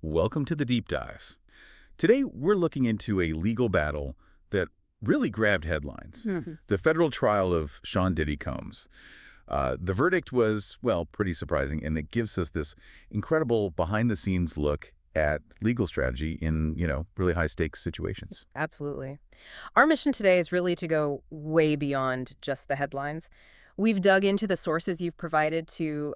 Welcome to the Deep Dive. Today, we're looking into a legal battle that really grabbed headlines. The federal trial of Sean Diddy Combs. The verdict was, well, pretty surprising, and it gives us this incredible behind-the-scenes look at legal strategy in, really high-stakes situations. Absolutely. Our mission today is really to go way beyond just the headlines. We've dug into the sources you've provided to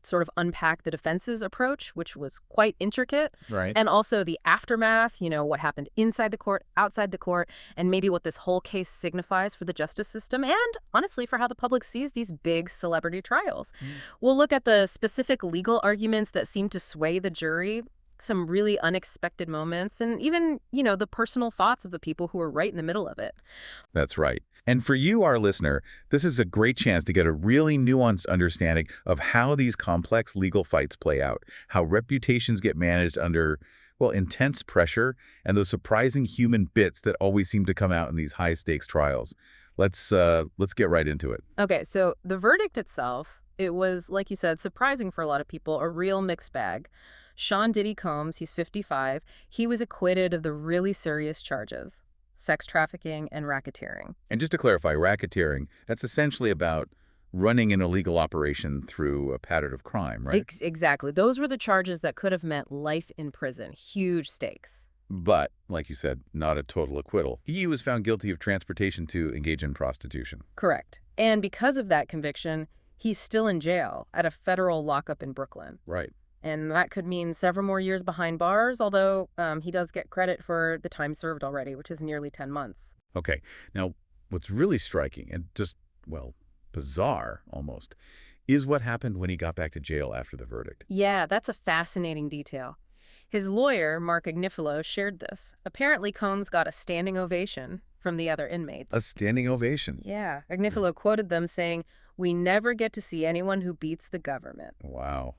sort of unpack the defense's approach, which was quite intricate, Right. and also the aftermath, what happened inside the court, outside the court, and maybe what this whole case signifies for the justice system and, honestly, for how the public sees these big celebrity trials. We'll look at the specific legal arguments that seem to sway the jury, some really unexpected moments, and even, the personal thoughts of the people who are right in the middle of it. That's right. And for you, our listener, this is a great chance to get a really nuanced understanding of how these complex legal fights play out, how reputations get managed under, well, intense pressure, and those surprising human bits that always seem to come out in these high-stakes trials. Let's get right into it. Okay, so the verdict itself, it was, like you said, surprising for a lot of people, a real mixed bag. Sean Diddy Combs, he's 55, he was acquitted of the really serious charges: sex trafficking and racketeering. And just to clarify, racketeering, that's essentially about running an illegal operation through a pattern of crime, right? Exactly. Those were the charges that could have meant life in prison, huge stakes. But, like you said, not a total acquittal. He was found guilty of transportation to engage in prostitution. Correct. And because of that conviction, he's still in jail at a federal lockup in Brooklyn. Right. And that could mean several more years behind bars, although he does get credit for the time served already, which is nearly 10 months. Okay. Now, what's really striking and just, well, bizarre almost, is what happened when he got back to jail after the verdict. Yeah, that's a fascinating detail. His lawyer, Mark Agnifilo, shared this. Apparently, Combs got a standing ovation from the other inmates. A standing ovation. Yeah. Agnifilo quoted them saying, "We never get to see anyone who beats the government." Wow.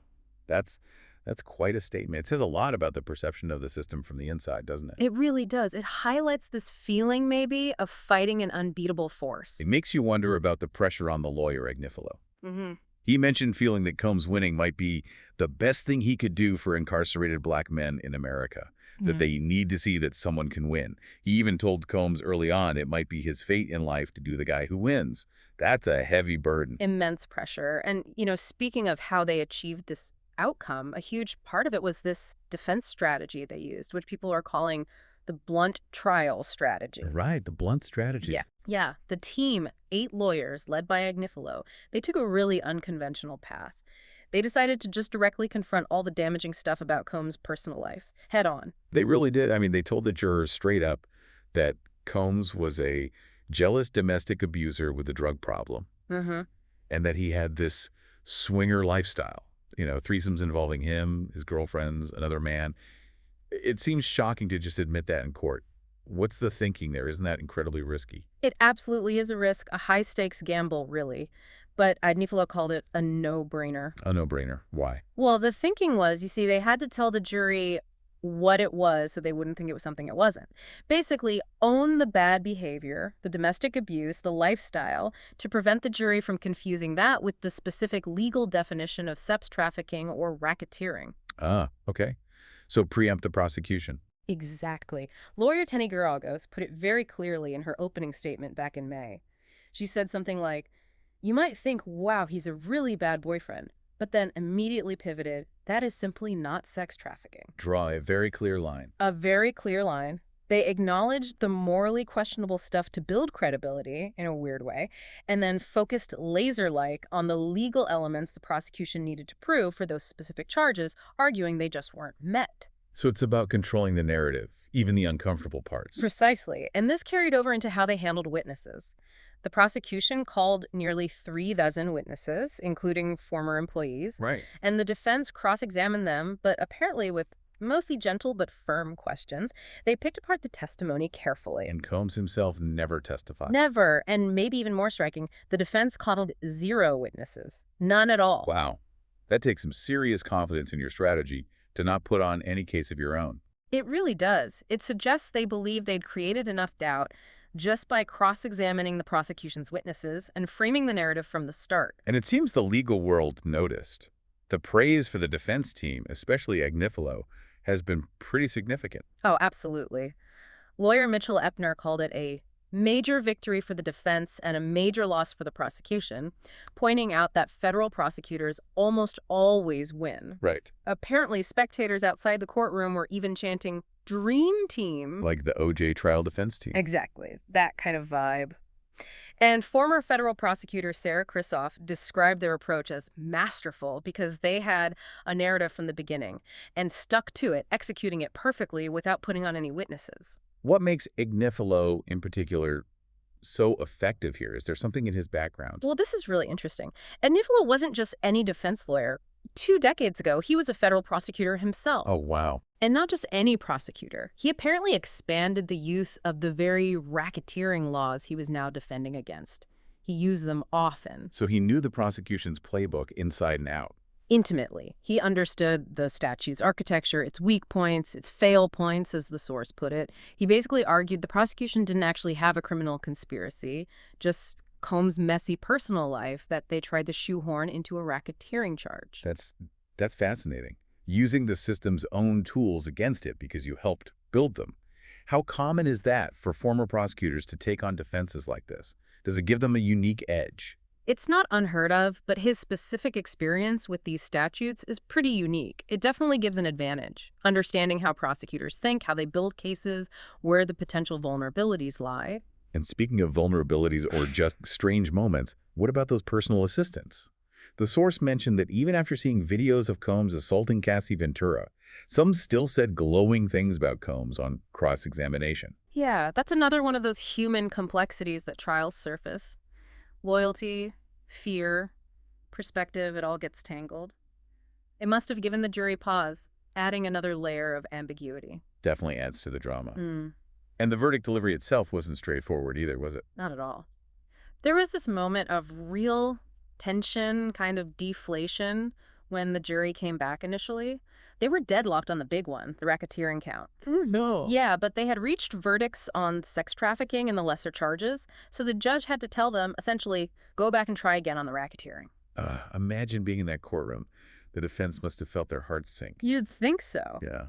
That's quite a statement. It says a lot about the perception of the system from the inside, doesn't it? It really does. It highlights this feeling, maybe, of fighting an unbeatable force. It makes you wonder about the pressure on the lawyer, Agnifilo. Mm-hmm. He mentioned feeling that Combs winning might be the best thing he could do for incarcerated black men in America, that they need to see that someone can win. He even told Combs early on it might be his fate in life to do the guy who wins. That's a heavy burden. Immense pressure. And, speaking of how they achieved this outcome, a huge part of it was this defense strategy they used, which people are calling the blunt trial strategy. Right, the blunt strategy. Yeah. The team, 8 lawyers led by Agnifilo, they took a really unconventional path. They decided to just directly confront all the damaging stuff about Combs' personal life, head on. They really did. I mean, they told the jurors straight up that Combs was a jealous domestic abuser with a drug problem, and that he had this swinger lifestyle. Threesomes involving him, his girlfriends, another man. It seems shocking to just admit that in court. What's the thinking there? Isn't that incredibly risky? It absolutely is a risk, a high-stakes gamble, really. But Agnifilo called it a no-brainer. A no-brainer. Why? Well, the thinking was, you see, they had to tell the jury what it was so they wouldn't think it was something it wasn't. Basically, own the bad behavior, the domestic abuse, the lifestyle, to prevent the jury from confusing that with the specific legal definition of sex trafficking or racketeering. Ah, okay. So preempt the prosecution. Exactly. Lawyer Tenny Garagos put it very clearly in her opening statement back in May. She said something like, "You might think, wow, he's a really bad boyfriend," but then immediately pivoted, "That is simply not sex trafficking." Draw a very clear line. A very clear line. They acknowledged the morally questionable stuff to build credibility, in a weird way, and then focused laser-like on the legal elements the prosecution needed to prove for those specific charges, arguing they just weren't met. So it's about controlling the narrative, even the uncomfortable parts. Precisely. And this carried over into how they handled witnesses. The prosecution called nearly 3 dozen witnesses, including former employees. Right. And the defense cross-examined them, but apparently with mostly gentle but firm questions. They picked apart the testimony carefully. And Combs himself never testified. Never. And maybe even more striking, the defense called 0 witnesses. None at all. Wow. That takes some serious confidence in your strategy to not put on any case of your own. It really does. It suggests they believe they'd created enough doubt just by cross-examining the prosecution's witnesses and framing the narrative from the start. And it seems the legal world noticed. The praise for the defense team, especially Agnifilo, has been pretty significant. Oh, absolutely. Lawyer Mitchell Epner called it a major victory for the defense and a major loss for the prosecution, pointing out that federal prosecutors almost always win. Right. Apparently, spectators outside the courtroom were even chanting, "Dream Team." Like the O.J. trial defense team. Exactly. That kind of vibe. And former federal prosecutor Sarah Krisoff described their approach as masterful because they had a narrative from the beginning and stuck to it, executing it perfectly without putting on any witnesses. What makes Agnifilo, in particular, so effective here? Is there something in his background? Well, this is really interesting. Agnifilo wasn't just any defense lawyer. 2 decades ago, he was a federal prosecutor himself. Oh, wow. And not just any prosecutor. He apparently expanded the use of the very racketeering laws he was now defending against. He used them often. So he knew the prosecution's playbook inside and out. Intimately. He understood the statute's architecture, its weak points, its fail points, as the source put it. He basically argued the prosecution didn't actually have a criminal conspiracy, just Combs' messy personal life that they tried to shoehorn into a racketeering charge. That's fascinating. Using the system's own tools against it because you helped build them. How common is that for former prosecutors to take on defenses like this? Does it give them a unique edge? It's not unheard of, but his specific experience with these statutes is pretty unique. It definitely gives an advantage. Understanding how prosecutors think, how they build cases, where the potential vulnerabilities lie. And speaking of vulnerabilities or just strange moments, what about those personal assistants? The source mentioned that even after seeing videos of Combs assaulting Cassie Ventura, some still said glowing things about Combs on cross-examination. Yeah, that's another one of those human complexities that trials surface. Loyalty, fear, perspective, it all gets tangled. It must have given the jury pause, adding another layer of ambiguity. Definitely adds to the drama. And the verdict delivery itself wasn't straightforward either, was it? Not at all. There was this moment of real tension, kind of deflation, when the jury came back initially. They were deadlocked on the big one, the racketeering count. Oh, no. Yeah, but they had reached verdicts on sex trafficking and the lesser charges, so the judge had to tell them, essentially, go back and try again on the racketeering. Imagine being in that courtroom. The defense must have felt their hearts sink. You'd think so. Yeah.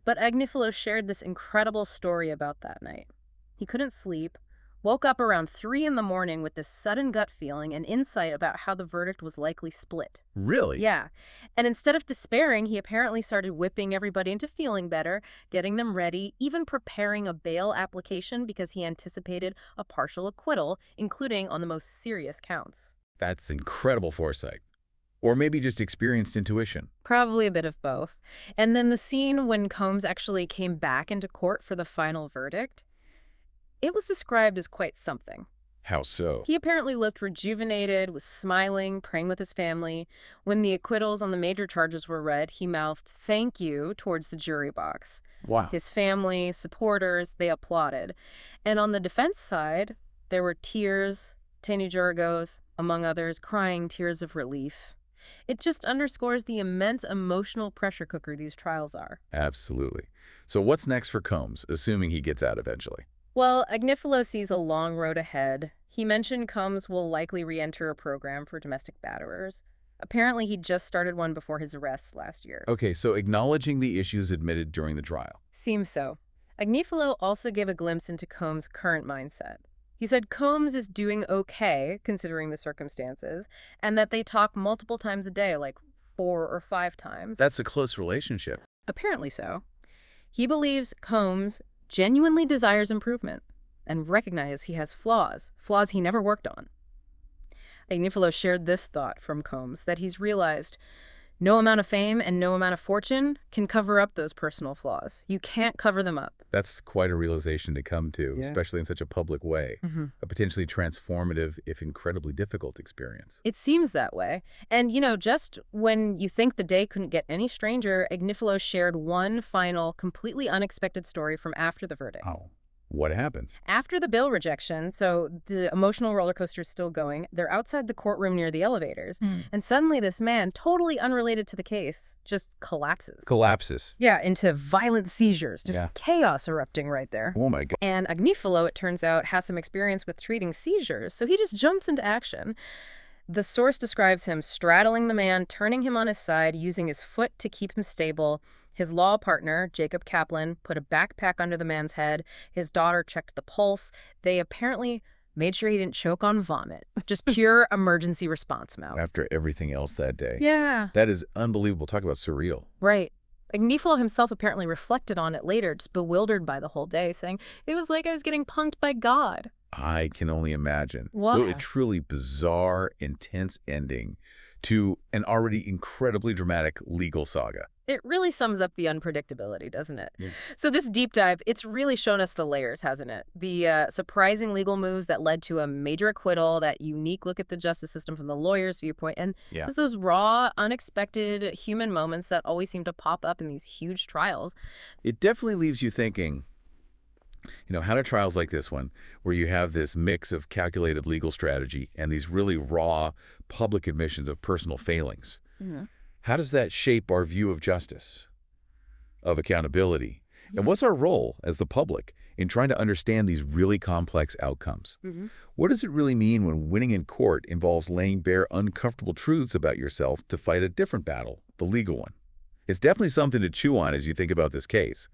But Agnifilo shared this incredible story about that night. He couldn't sleep, woke up around 3 in the morning with this sudden gut feeling and insight about how the verdict was likely split. Really? Yeah. And instead of despairing, he apparently started whipping everybody into feeling better, getting them ready, even preparing a bail application because he anticipated a partial acquittal, including on the most serious counts. That's incredible foresight. Or maybe just experienced intuition. Probably a bit of both. And then the scene when Combs actually came back into court for the final verdict, it was described as quite something. How so? He apparently looked rejuvenated, was smiling, praying with his family. When the acquittals on the major charges were read, he mouthed "thank you" towards the jury box. Wow. His family, supporters, they applauded. And on the defense side, there were tears, Tani Jurgos, among others, crying tears of relief. It just underscores the immense emotional pressure cooker these trials are. Absolutely. So what's next for Combs, assuming he gets out eventually? Well, Agnifilo sees a long road ahead. He mentioned Combs will likely re-enter a program for domestic batterers. Apparently, he just started one before his arrest last year. Okay, so acknowledging the issues admitted during the trial. Seems so. Agnifilo also gave a glimpse into Combs' current mindset. He said Combs is doing okay, considering the circumstances, and that they talk multiple times a day, like 4 or 5 times. That's a close relationship. Apparently so. He believes Combs genuinely desires improvement and recognizes he has flaws he never worked on. Agnifilo shared this thought from Combs, that he's realized no amount of fame and no amount of fortune can cover up those personal flaws. You can't cover them up. That's quite a realization to come to, Yeah. especially in such a public way. A potentially transformative, if incredibly difficult experience. It seems that way. And, just when you think the day couldn't get any stranger, Agnifilo shared one final, completely unexpected story from after the verdict. Oh, what happened? After the bail rejection, so the emotional roller coaster is still going, they're outside the courtroom near the elevators, and suddenly this man, totally unrelated to the case, just collapses. Collapses. Yeah, into violent seizures, just chaos erupting right there. Oh my God. And Agnifilo, it turns out, has some experience with treating seizures, so he just jumps into action. The source describes him straddling the man, turning him on his side, using his foot to keep him stable, His law partner, Jacob Kaplan, put a backpack under the man's head. His daughter checked the pulse. They apparently made sure he didn't choke on vomit. Just pure emergency response mode. After everything else that day. Yeah. That is unbelievable. Talk about surreal. Right. Agnifilo himself apparently reflected on it later, just bewildered by the whole day, saying, "It was like I was getting punked by God." I can only imagine. Wow. A truly bizarre, intense ending to an already incredibly dramatic legal saga. It really sums up the unpredictability, doesn't it? Yeah. So this deep dive, it's really shown us the layers, hasn't it? The surprising legal moves that led to a major acquittal, that unique look at the justice system from the lawyer's viewpoint, and just those raw, unexpected human moments that always seem to pop up in these huge trials. It definitely leaves you thinking, how do trials like this one, where you have this mix of calculated legal strategy and these really raw public admissions of personal failings, how does that shape our view of justice, of accountability? And what's our role as the public in trying to understand these really complex outcomes? What does it really mean when winning in court involves laying bare uncomfortable truths about yourself to fight a different battle, the legal one? It's definitely something to chew on as you think about this case.